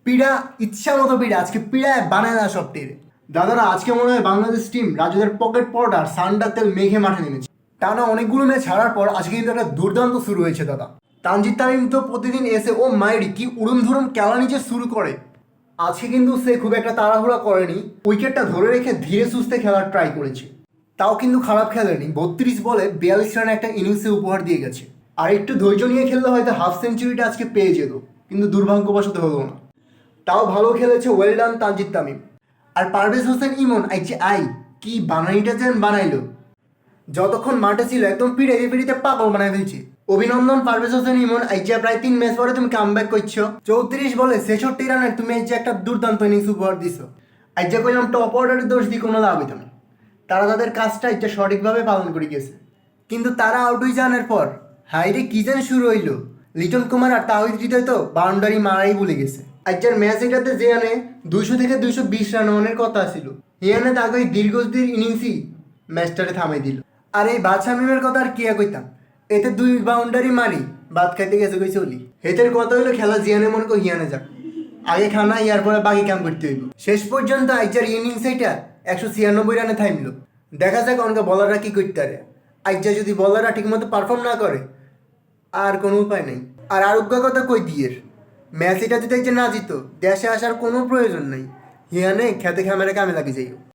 পিড়া ইচ্ছা মতো পিড়া আজকে পিড়ায় বানায় না সব টেরে। দাদারা আজকে মনে হয় বাংলাদেশ টিম রাজুদের পকেট পরোটার সান্ডার তেল মেঘে মাঠে নেমেছে। টানা অনেকগুলো ম্যাচ হারার পর আজকে কিন্তু একটা দুর্দান্ত শুরু হয়েছে দাদা। তানজিদ তামিম তো প্রতিদিন এসে ও মাইরি কি উড়ুম ধুরুম খেলা নিচে শুরু করে। আজকে কিন্তু সে খুব একটা তাড়াহুড়া করেনি, উইকেটটা ধরে রেখে ধীরে সুস্থে খেলার ট্রাই করেছে। তাও কিন্তু খারাপ খেলেনি, 32 বলে 42 রানের একটা ইনিংসে উপহার দিয়ে গেছে। আর একটু ধৈর্য নিয়ে খেললে হয়তো হাফ সেঞ্চুরিটা আজকে পেয়ে যেত, কিন্তু দুর্ভাগ্যবশত হলো না। তাও ভালো খেলেছে, ওয়েল ডান তানজিদ তামিম। আর পারভেজ হোসেন ইমন আই কি বানানিটা যেন বানাইলো। যতক্ষণ মাঠে ছিল একদম পিড়ে পিড়িতে পাগল বানাই ফেলছে। অভিনন্দন পারভেজ হোসেন ইমন, আইজা প্রায় 3 ম্যাচ পরে তুমি কামব্যাক করছো। 34 বলে 66 রানের তুমি এই যে একটা দুর্দান্ত ইনিংস উপহার দিছো। আইজা কইলাম টপ অর্ডারের দোষ দিয়ে কোনো লাভ হইতো না। তারা তাদের কাজটা এটা সঠিকভাবে পালন করে গেছে। কিন্তু তারা আউট হয়ে যাওয়ার পর হাইরে কি যেন শুরু হইলো। লিটন কুমার আর তাহিদ হৃদয় তো বাউন্ডারি মারাই ভুলে গেছে। আজকের ম্যাচ এটাতে যে আনে 200 থেকে 220 রান অনের কথা ছিল, হিয়ানে তাকে ওই দীর্ঘদির ইনিংসই ম্যাচটারে থামাই দিল। আর এই বাদশা মিমের কথা আর কি কইতাম, এতে 2 বাউন্ডারি মারি ভাত খাইতে গেছে কই চলি। হেতের কথা হইলো খেলা জিয়ানে মনে কো হিয়ানে যাক, আগে খানা ইয়ার পরে বাকি কাম করতে হইব। শেষ পর্যন্ত আইজার ইনিংস এইটা 196 রানে থামলো। দেখা যাক অনকা বলাররা কি করতে পারে। আইজা যদি বলাররা ঠিকমতো পারফর্ম না করে আর কোনো উপায় নেই। আর আরোগ্য কথা কই দিয়ের, ম্যাচ এটা যদি না জিতো দেশে আসার কোনো প্রয়োজন নাই। হিয়ানে খেতে খামারে কামে লাগে যাইও।